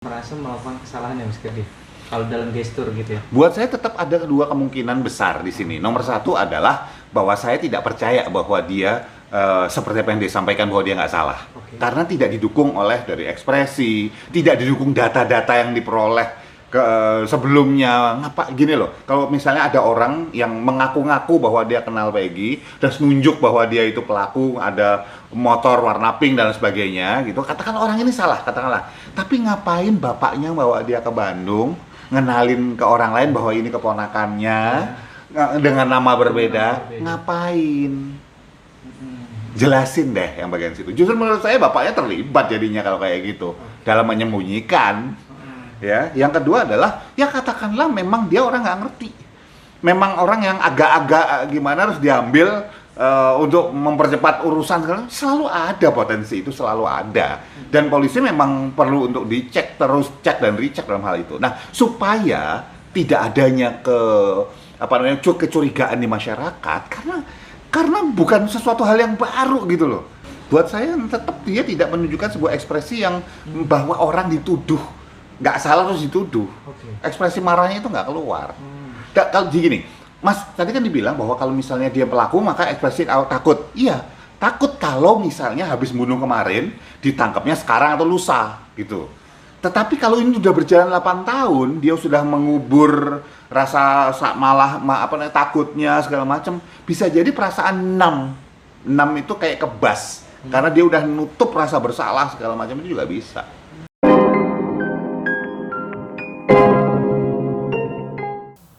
merasa melakukan kesalahan ya Mas Kedi, kalau dalam gestur gitu ya? Buat saya tetap ada dua kemungkinan besar di sini. Nomor satu adalah bahwa saya tidak percaya bahwa dia seperti apa yang disampaikan bahwa dia nggak salah. Karena tidak didukung oleh dari ekspresi, tidak didukung data-data yang diperoleh sebelumnya. Ngapa gini loh, kalau misalnya ada orang yang mengaku-ngaku bahwa dia kenal Peggy, terus nunjuk bahwa dia itu pelaku, ada motor warna pink dan sebagainya gitu, katakan orang ini salah, katakanlah. Tapi ngapain bapaknya bawa dia ke Bandung, ngenalin ke orang lain bahwa ini keponakannya dengan nama berbeda? Ngapain? Jelasin deh yang bagian situ. Justru menurut saya bapaknya terlibat jadinya kalau kayak gitu, dalam menyembunyikan. Ya, yang kedua adalah ya katakanlah memang dia orang nggak ngerti, memang orang yang agak-agak gimana harus diambil untuk mempercepat urusan. Selalu ada potensi itu, selalu ada, dan polisi memang perlu untuk dicek, terus cek dan recheck dalam hal itu. Nah, supaya tidak adanya kecurigaan di masyarakat, karena bukan sesuatu hal yang baru gitu loh. Buat saya tetap dia tidak menunjukkan sebuah ekspresi yang bahwa orang dituduh nggak salah terus dituduh. Ekspresi marahnya itu nggak keluar. Kalau gini, Mas tadi kan dibilang bahwa kalau misalnya dia pelaku maka ekspresi takut. Iya, takut kalau misalnya habis bunuh kemarin ditangkapnya sekarang atau lusa gitu. Tetapi kalau ini sudah berjalan 8 tahun, dia sudah mengubur rasa takutnya segala macam, bisa jadi perasaan 6 itu kayak kebas. Karena dia udah nutup rasa bersalah segala macam, itu juga bisa.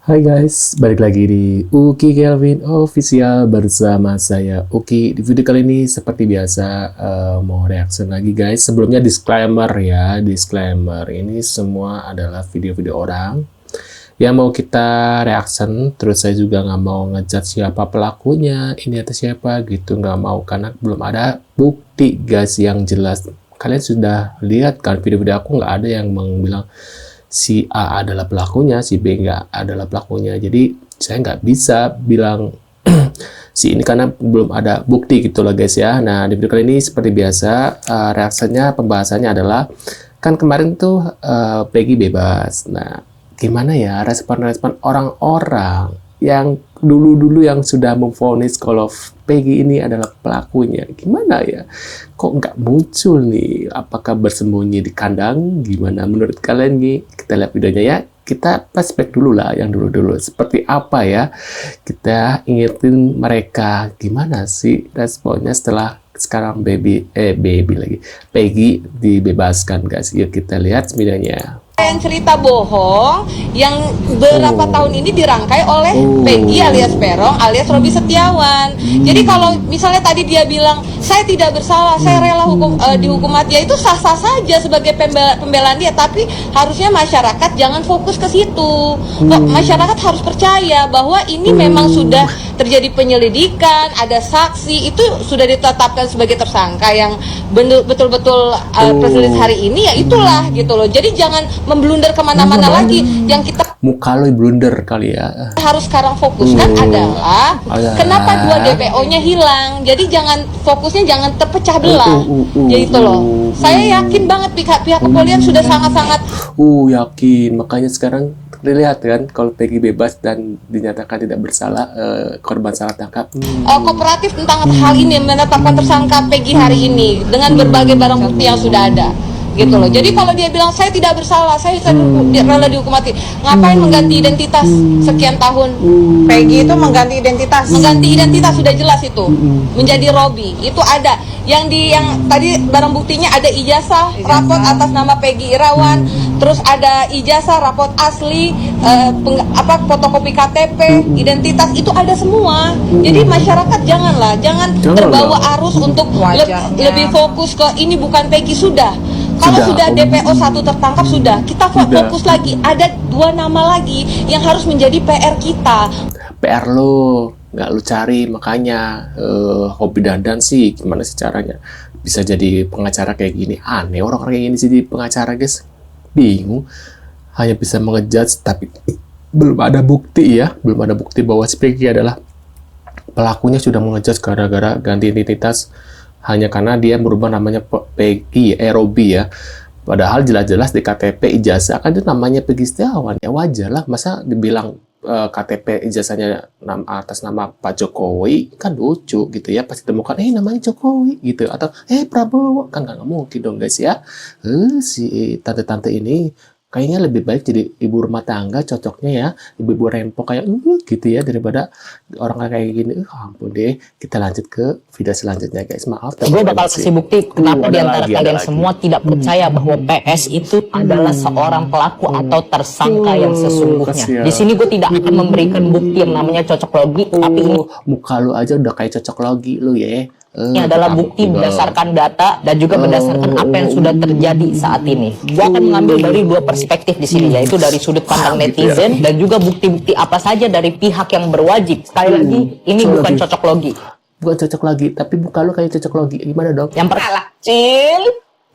Hai guys, balik lagi di Uki Kelvin Official bersama saya Uki. Di video kali ini seperti biasa mau reaction lagi guys. Sebelumnya disclaimer ya, disclaimer ini semua adalah video-video orang yang mau kita reaction. Terus saya juga nggak mau ngejudge siapa pelakunya, ini atau siapa gitu, nggak mau karena belum ada bukti guys yang jelas. Kalian sudah lihat kan video-video aku, nggak ada yang bilang si A adalah pelakunya, si B nggak adalah pelakunya. Jadi saya nggak bisa bilang si ini karena belum ada bukti gitu loh guys ya. Nah di video kali ini seperti biasa reaksinya, pembahasannya adalah kan kemarin tuh Peggy bebas. Nah gimana ya respon-respon orang-orang yang dulu-dulu yang sudah memvonis kalau Peggy ini adalah pelakunya, gimana ya? Kok nggak muncul nih? Apakah bersembunyi di kandang? Gimana menurut kalian nih? Kita lihat videonya ya. Kita flashback dulu lah yang dulu-dulu. Seperti apa ya? Kita ingetin mereka gimana sih responnya setelah sekarang baby lagi. Peggy dibebaskan guys. Yuk kita lihat videonya. Yang cerita bohong yang berapa tahun ini dirangkai oleh Peggy alias Perong alias Robi Setiawan. Jadi kalau misalnya tadi dia bilang saya tidak bersalah, saya rela dihukum mati, ya itu sah-sah saja sebagai pembelaan dia. Tapi harusnya masyarakat jangan fokus ke situ. Masyarakat harus percaya bahwa ini memang sudah terjadi penyelidikan, ada saksi, itu sudah ditetapkan sebagai tersangka yang betul-betul press hari ini, ya itulah gitu loh. Jadi jangan memblunder kemana-mana lagi. Yang kita muka lo blunder kali ya. harus sekarang fokuskan adalah kenapa 2 DPO-nya hilang. Jadi jangan fokusnya jangan terpecah belah. Jadi itu loh. Saya yakin banget pihak kepolisian sudah sangat-sangat yakin. Makanya sekarang dilihat kan kalau Peggy bebas dan dinyatakan tidak bersalah, korban salah tangkap. Kooperatif tentang hal ini menetapkan tersangka Peggy hari ini dengan berbagai barang bukti yang sudah ada. Gitu loh. Jadi kalau dia bilang saya tidak bersalah, saya rela dihukum mati, ngapain mengganti identitas sekian tahun? Peggy itu mengganti identitas Sudah jelas itu menjadi Robi. Itu ada yang tadi barang buktinya ada ijazah rapot atas nama Peggy Irawan, terus ada ijazah rapot asli, fotokopi KTP, identitas, itu ada semua. Jadi masyarakat jangan terbawa arus untuk lebih fokus ke ini bukan Peggy. Kalau sudah DPO 1 tertangkap, sudah kita fokus lagi. Ada 2 nama lagi yang harus menjadi PR kita. PR lo nggak lu cari, makanya hobi dandan sih gimana sih caranya bisa jadi pengacara kayak gini? Aneh orang-orang kayak gini jadi pengacara guys, bingung. Hanya bisa mengejudge tapi belum ada bukti ya, belum ada bukti bahwa si Peggy adalah pelakunya. Sudah mengejudge gara-gara ganti identitas hanya karena dia merubah namanya Peggy, Robi ya. Padahal jelas-jelas di KTP ijazah kan itu namanya Peggy Setiawan. Ya wajar lah, masa dibilang KTP ijazahnya atas nama Pak Jokowi, kan lucu gitu ya. Pasti temukan, namanya Jokowi gitu. Atau, Prabowo. Kan nggak mungkin dong guys ya. Si tante-tante ini kayaknya lebih baik jadi ibu rumah tangga, cocoknya ya, ibu-ibu rempok kayak gitu ya, daripada orang kayak gini. Ampun deh. Kita lanjut ke video selanjutnya guys. Maaf. Gue bakal kasih bukti kenapa di antara kalian semua tidak percaya bahwa PS itu adalah seorang pelaku atau tersangka yang sesungguhnya. Di sini gue tidak akan memberikan bukti yang namanya cocok logi, tapi ini muka lu aja udah kayak cocok logi lu ya. ini adalah bukti berdasarkan data dan juga berdasarkan apa yang sudah terjadi saat ini. Gua akan mengambil dari dua perspektif di sini, yaitu dari sudut pandang netizen dan juga bukti-bukti apa saja dari pihak yang berwajib. Sekali lagi, ini bukan cocok logi. Bukan cocok logi, tapi muka lu kayak cocok logi. Gimana dong? Yang pertama, Cil,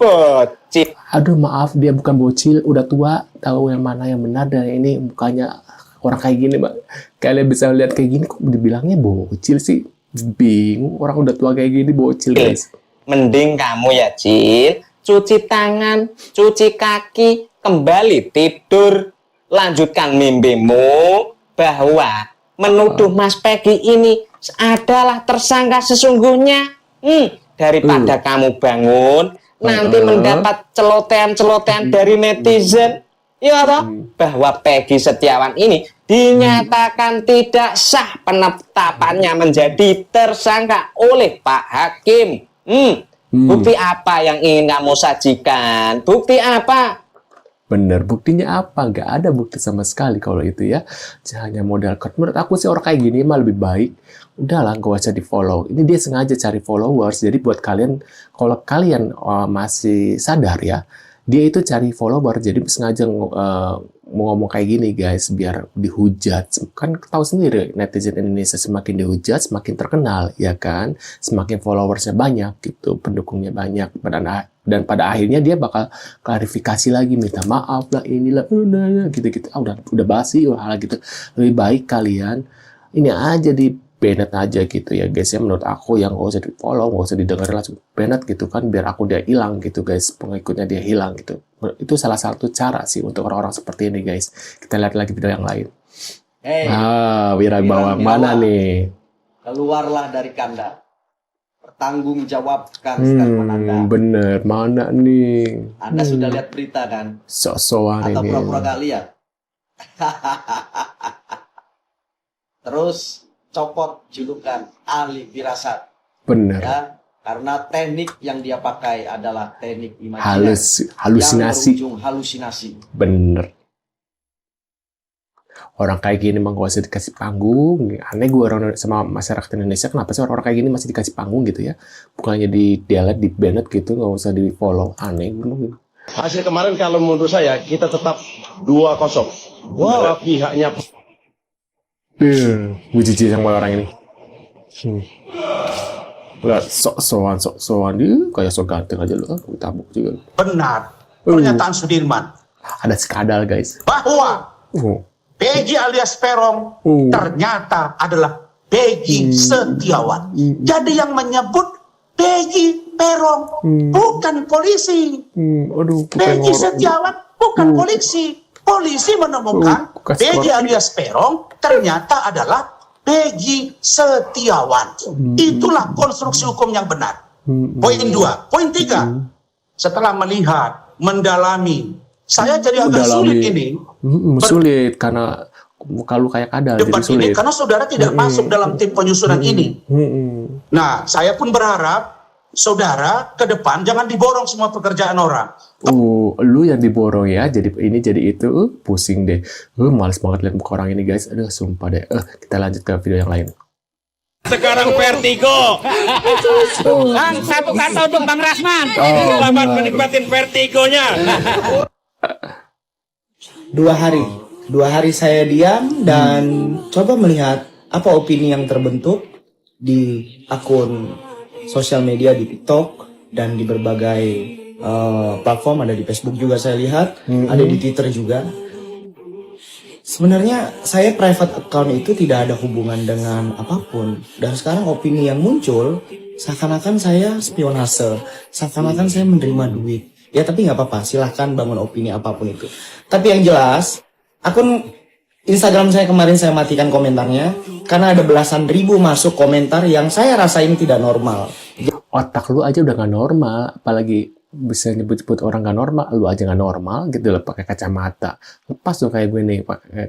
bocil. Aduh maaf, dia bukan bocil, udah tua, tahu yang mana yang benar. Dan ini mukanya orang kayak gini, Bang. Kalian bisa lihat kayak gini, kok dibilangnya bocil sih? Bingung, orang udah tua kayak gini bocil guys. Mending kamu ya Cil, cuci tangan, cuci kaki, kembali tidur, lanjutkan mimpimu bahwa menuduh Mas Peggy ini adalah tersangka sesungguhnya. Daripada kamu bangun nanti mendapat celotehan-celotehan dari netizen, ya toh, bahwa Peggy Setiawan ini dinyatakan tidak sah penetapannya menjadi tersangka oleh Pak Hakim. Bukti apa yang ingin kamu sajikan? Bukti apa? Bener, buktinya apa? Nggak ada bukti sama sekali kalau itu ya. Hanya modal code. Menurut aku sih orang kayak gini mah lebih baik. Udahlah, gak usah di follow. Ini dia sengaja cari followers. Jadi buat kalian, kalau kalian masih sadar ya, dia itu cari follower, jadi sengaja mau ngomong kayak gini guys, biar dihujat. Kan tahu sendiri, netizen Indonesia semakin dihujat, semakin terkenal, ya kan? Semakin followersnya banyak, gitu, pendukungnya banyak. Dan pada akhirnya dia bakal klarifikasi lagi, minta maaf lah, inilah, gitu-gitu. Udah basi, gitu. Lebih baik kalian, ini aja di banned aja gitu ya guys ya, menurut aku yang gak usah di follow, gak usah didengar, langsung banned gitu kan, biar aku dia hilang gitu guys, pengikutnya dia hilang gitu. Itu salah satu cara sih untuk orang-orang seperti ini guys. Kita lihat lagi video yang lain. Wira Bawang mana nih? Keluarlah dari kandang, pertanggungjawabkan statement Anda. Bener, mana nih? Anda sudah lihat berita kan? Sok-sokan atau ini. pura-pura gak lihat? Terus copot julukan ahli firasat. Bener. Ya, karena teknik yang dia pakai adalah teknik imajinasi. Halusinasi. Yang berujung halusinasi. Bener. Orang kayak gini emang gak usah dikasih panggung. Aneh gue orang sama masyarakat Indonesia, kenapa sih orang-orang kayak gini masih dikasih panggung gitu ya? Bukannya di delete, di banned gitu, gak usah di follow. Aneh gue. Hasil kemarin kalau menurut saya kita tetap 2-0. Wow, pihaknya Gue jijik sama orang ini. Lihat, sok-sokan dia kayak sok ganteng aja lu. Gue tabuk juga. Benar pernyataan Sudirman. Ada skandal guys. Bahwa Peggy alias Peron ternyata adalah Peggy Setiawan. Jadi yang menyebut Peggy Peron bukan polisi. Peggy Setiawan bukan polisi. Polisi menemukan Peggy alias Peron ternyata adalah Peggy Setiawan. Itulah konstruksi hukum yang benar. Poin 2. Poin 3. Setelah melihat, mendalami, saya jadi agak sulit ini. Sulit karena kalau kayak kadal jadi sulit. Ini, karena saudara tidak masuk dalam tim penyusunan ini. Nah, saya pun berharap saudara ke depan jangan diborong semua pekerjaan orang. Lu yang diborong ya, jadi ini jadi itu, pusing deh. Males banget lihat muka orang ini guys. Aduh, sumpah deh. Kita lanjut ke video yang lain. sekarang vertigo. Bang, satu kata untuk Bang Rahman. Selamat menikmatin vertigonya. 2 hari saya diam dan coba melihat apa opini yang terbentuk di akun sosial media, di TikTok dan di berbagai platform. Ada di Facebook juga saya lihat, ada di Twitter juga. Sebenarnya saya private account itu tidak ada hubungan dengan apapun. Dan sekarang opini yang muncul seakan-akan saya spionase, seakan-akan saya menerima duit. ya tapi nggak apa-apa, silahkan bangun opini apapun itu. Tapi yang jelas, akun Instagram saya kemarin saya matikan komentarnya karena ada belasan ribu masuk komentar yang saya rasa ini tidak normal. Otak lu aja udah nggak normal, apalagi bisa nyebut-nyebut orang nggak normal, lu aja nggak normal gitu loh, pakai kacamata. Lepas tuh kayak gue nih,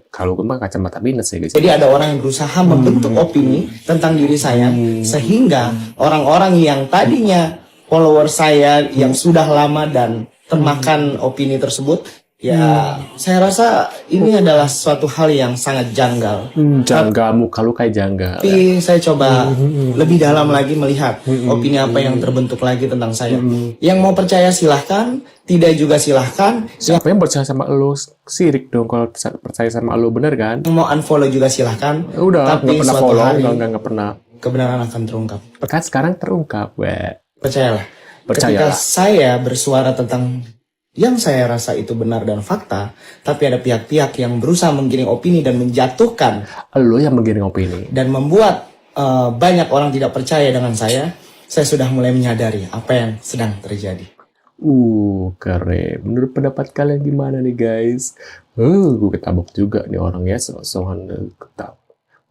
kalau gue mah kacamata minus ya guys. Jadi ada orang yang berusaha membentuk opini tentang diri saya, sehingga orang-orang yang tadinya follower saya yang sudah lama dan termakan opini tersebut, ya saya rasa ini adalah suatu hal yang sangat janggal. Janggal, muka lu kayak janggal. Tapi saya coba lebih dalam lagi melihat opini apa yang terbentuk lagi tentang saya. Yang mau percaya silahkan, tidak juga silahkan. Siapa yang percaya sama lu? Sirik dong kalau percaya sama lu, bener kan? Yang mau unfollow juga silahkan. Udah, tapi nggak pernah suatu follow, hari nggak pernah. kebenaran akan terungkap. Kan sekarang terungkap, we. Percayalah. Ketika saya bersuara tentang yang saya rasa itu benar dan fakta, tapi ada pihak-pihak yang berusaha menggiring opini dan menjatuhkan. Lo yang menggiring opini. Dan membuat banyak orang tidak percaya dengan saya sudah mulai menyadari apa yang sedang terjadi. Keren. Menurut pendapat kalian gimana nih guys? Gue ketabok juga nih orangnya, sok-sokan ketabok.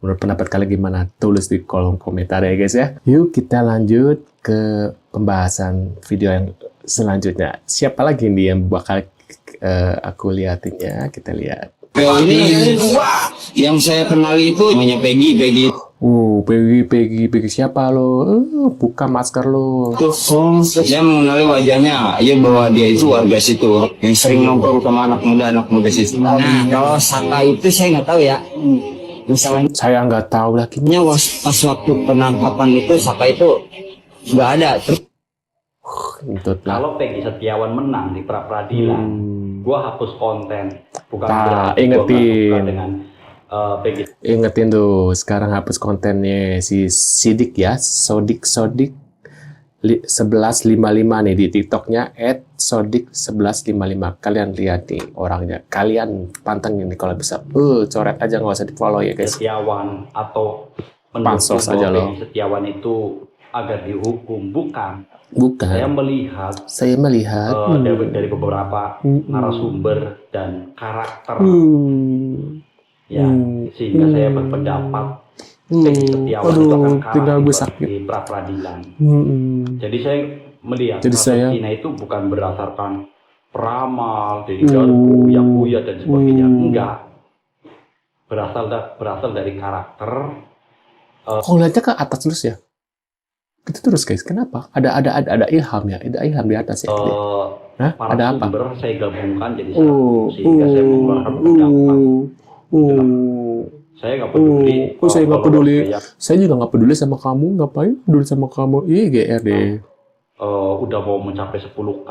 Menurut pendapat kalian gimana? Tulis di kolom komentar ya guys ya. Yuk kita lanjut ke pembahasan video yang selanjutnya. Siapa lagi nih yang bakal aku liatin ya? Kita lihat. Ini yang saya kenal itu namanya Peggy. Peggy siapa lo? Buka masker lo. Saya mengenali wajahnya, ya bahwa dia itu warga situ yang sering nongkrong sama anak muda situ. Nah, kalau Saka itu saya nggak tahu ya. Misalnya saya nggak tahu lagi. Pas waktu penangkapan itu Saka itu nggak ada. Kalau Peggy Setiawan menang di pra peradilan, gua hapus konten. Bukan ingetin. Dengan Peggy. Ingetin tuh, sekarang hapus kontennya si Sidik ya, Sodik 1155 nih di TikToknya @sodik1155. Kalian lihat nih orangnya, kalian pantengin nih kalau bisa. Coret aja, nggak usah di follow ya guys. Setiawan atau pansos aja loh. Setiawan itu agar dihukum, bukan. Saya melihat dari beberapa narasumber dan karakter, sehingga saya berpendapat Peggy Setiawan itu akan kalah di pra peradilan. Jadi saya melihat Cina itu bukan berdasarkan peramal, jadi garpu, yakuya dan sebagainya, enggak. Berasal dari karakter. Kok lihatnya ke atas terus ya? Itu terus guys, kenapa? Ada ilham ya, ada ilham di atas ya. Ada apa? Saya gabungkan jadi satu, sehingga saya mengeluarkan pendapat. Saya nggak peduli. Saya nggak peduli. Saya juga nggak peduli sama kamu. Ngapain peduli sama kamu? GR deh. Udah mau mencapai 10K.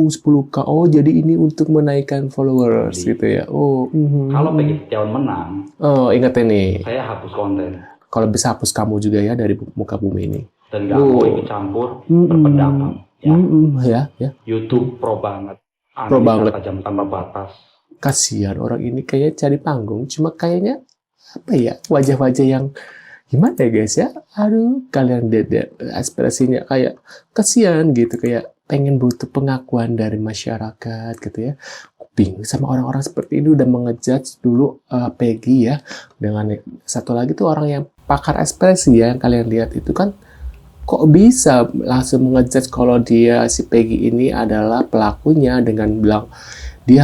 10K. Oh, jadi ini untuk menaikkan followers gitu ya. Kalau Peggy Setiawan menang, ingat nih. Saya hapus konten. Kalau bisa hapus kamu juga ya dari muka bumi ini. Dan nggak mau ikut campur berpendapat. Ya. YouTube pro banget. Pro banget. Tajam tanpa batas. Kasihan orang ini kayak cari panggung. Cuma kayaknya apa ya, wajah-wajah yang gimana ya guys ya. Aduh, kalian lihat ekspresinya kayak kasihan gitu, kayak pengen butuh pengakuan dari masyarakat gitu ya. Bingung sama orang-orang seperti ini, udah mengejudge dulu Peggy ya. Dengan satu lagi tuh orang yang pakar ekspresi ya, yang kalian lihat itu kan, kok bisa langsung mengejudge kalau dia si Peggy ini adalah pelakunya dengan bilang dia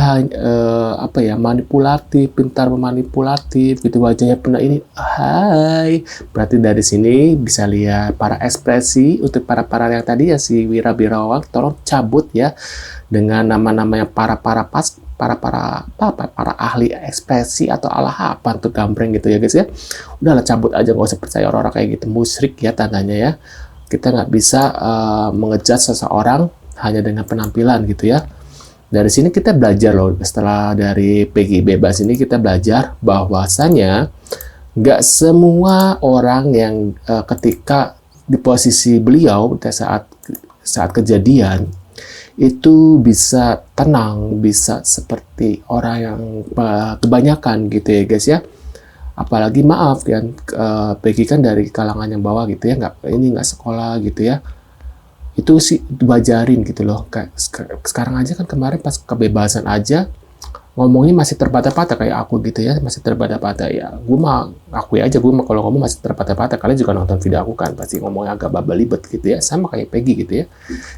manipulatif, pintar memanipulatif gitu, wajahnya pernah ini. Hai, berarti dari sini bisa lihat para ekspresi untuk para yang tadi ya, si Wira Birawang tolong cabut ya dengan nama-nama yang para ahli ekspresi atau Allah apa untuk gambreng gitu ya guys ya. Udahlah, cabut aja, nggak usah percaya orang-orang kayak gitu, musyrik ya tandanya ya. Kita nggak bisa mengejudge seseorang hanya dengan penampilan gitu ya. Dari sini kita belajar loh, setelah dari Peggy bebas ini kita belajar bahwasanya nggak semua orang yang ketika di posisi beliau saat kejadian itu bisa tenang, bisa seperti orang yang kebanyakan gitu ya guys ya. Apalagi maaf kan, Peggy kan dari kalangan yang bawah gitu ya, nggak sekolah gitu ya. itu sih diwajarin gitu loh. Kayak sekarang aja kan, kemarin pas kebebasan aja ngomongnya masih terbata-bata kayak aku gitu ya, masih terbata-bata ya. Gue mah akui aja, gue mah kalau ngomong masih terbata-bata. Kalian juga nonton video aku kan, pasti ngomongnya agak babelibet gitu ya, sama kayak Peggy gitu ya.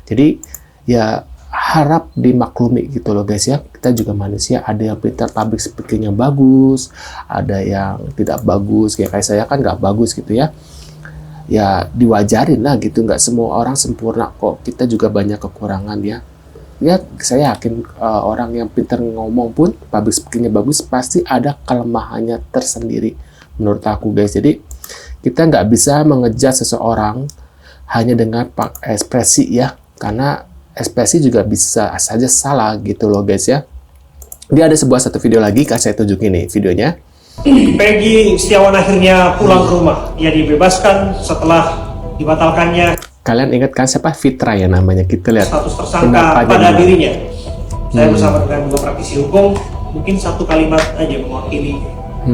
Jadi ya harap dimaklumi gitu loh guys ya. Kita juga manusia, ada yang pintar public speaking yang bagus, ada yang tidak bagus. Kayak saya kan nggak bagus gitu ya. Ya diwajarin lah gitu, nggak semua orang sempurna kok, kita juga banyak kekurangan ya. Ya saya yakin orang yang pintar ngomong pun, public speakingnya bagus, pasti ada kelemahannya tersendiri menurut aku guys. Jadi kita nggak bisa mengejar seseorang hanya dengan ekspresi ya, karena ekspresi juga bisa saja salah gitu loh guys ya. Dia ada satu video lagi, saya tunjukin nih videonya. Peggy Setiawan akhirnya pulang ke rumah. Ia dibebaskan setelah dibatalkannya. Kalian ingat kan siapa? Fitra ya namanya. Kita lihat status tersangka pada dirinya. Saya bersama dengan dua praktisi hukum, mungkin satu kalimat aja mewakili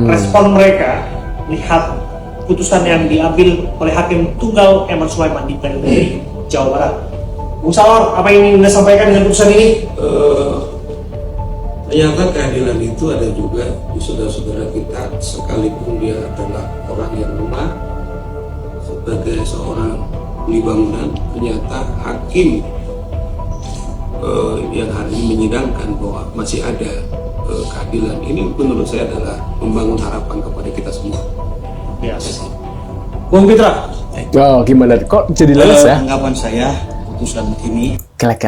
respon mereka lihat putusan yang diambil oleh Hakim Tunggal Eman Sulaiman di Pengadilan Negeri Jawa Barat. Bung Salor, apa yang ingin Anda sampaikan dengan putusan ini? Ternyata keadilan itu ada juga di saudara-saudara kita, sekalipun dia adalah orang yang lemah sebagai seorang kuli bangunan. Ternyata hakim yang hari ini menyidangkan bahwa masih ada keadilan. Ini menurut saya adalah membangun harapan kepada kita semua. Ya, Bung Fitra. Oh, gimana? Kok jadi leles ya? Tanggapan saya putusan ini. Kela.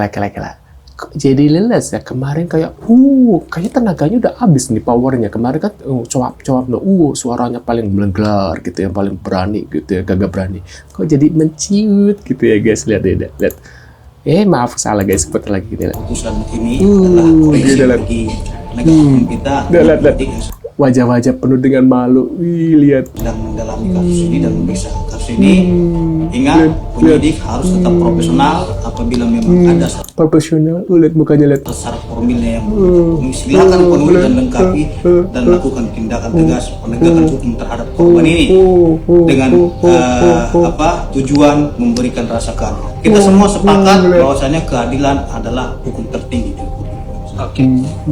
Kok jadi leles ya? Kemarin kayak kayaknya tenaganya udah habis nih, powernya. Kemarin kan cowap suaranya paling meleglar gitu, yang paling berani gitu ya, gagah berani. Kok jadi menciut gitu ya guys, lihat. Maaf salah guys, seperti lagi gini. Putusan ini adalah koreksi bagi penegak hukum kita. Lihat. Wajah-wajah penuh dengan malu. Wih, lihat. Sedang mendalami kasus ini dan memeriksa kasus ini. Ingat, penyidik harus tetap profesional apabila memang ada profesional. Lihat mukanya, lihat. Syarat formilnya yang silakan penuhi dan lengkapi dan lakukan tindakan tegas penegakan hukum terhadap korban ini dengan tujuan memberikan rasa keadilan. Kita semua sepakat bahwasanya keadilan adalah hukum tertinggi.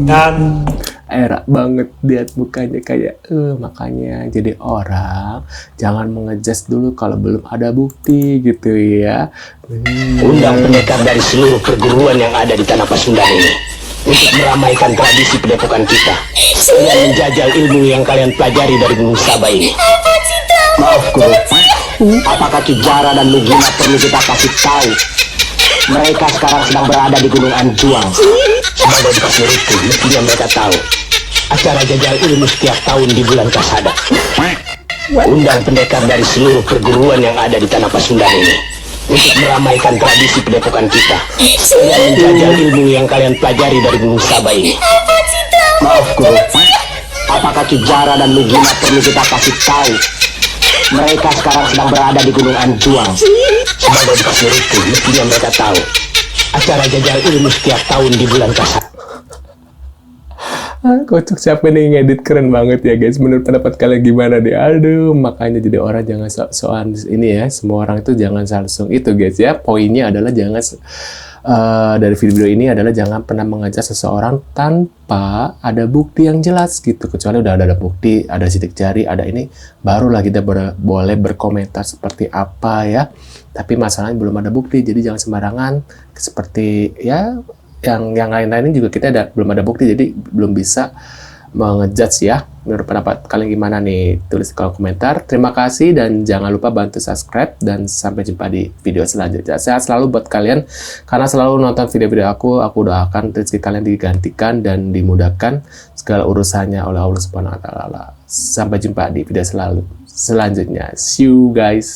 Dan erak banget lihat mukanya kayak makanya jadi orang jangan mengejudge dulu kalau belum ada bukti gitu ya. Undang pendekar dari seluruh perguruan yang ada di tanah Pasundan ini untuk meramaikan tradisi pendepokan kita yang menjajal ilmu yang kalian pelajari dari Gunung Sabah ini. Maaf guru, apakah Ki Jara dan Lugina perlu kita kasih tahu? Mereka sekarang sedang berada di Gunung Anjuang. Sebagai bekas muridku, mestinya mereka tahu acara jajal ilmu setiap tahun di bulan Kasada. Undang pendekar dari seluruh perguruan yang ada di tanah Pasundan ini untuk meramaikan tradisi pendepokan kita yang menjajal ilmu yang kalian pelajari dari Gunung Sabah ini. Maaf guru, apakah Ki Jara dan Lugina perlu kita kasih tahu? Mereka sekarang sedang berada di Gunung Anjuang. Sebagai bekas muridku, mestinya mereka tahu acara jajal ilmu setiap tahun di bulan Kasada. Kocok siapa nih ngedit, keren banget ya guys. Menurut pendapat kalian gimana deh? Aduh, makanya jadi orang jangan sok-sokan ini ya. Semua orang itu jangan langsung itu guys ya. Poinnya adalah jangan dari video ini adalah jangan pernah mengejar seseorang tanpa ada bukti yang jelas gitu. Kecuali udah ada bukti, ada sidik jari, ada ini, barulah kita boleh berkomentar seperti apa ya. Tapi masalahnya belum ada bukti, jadi jangan sembarangan seperti ya. Yang lain-lainnya juga kita belum ada bukti, jadi belum bisa mengejudge ya. Menurut pendapat kalian gimana nih? Tulis di kolom komentar. Terima kasih dan jangan lupa bantu subscribe dan sampai jumpa di video selanjutnya. Sehat selalu buat kalian karena selalu nonton video-video aku doakan rezeki kalian digantikan dan dimudahkan segala urusannya oleh Allah Subhanahu wa taala. Sampai jumpa di video selanjutnya. See you guys.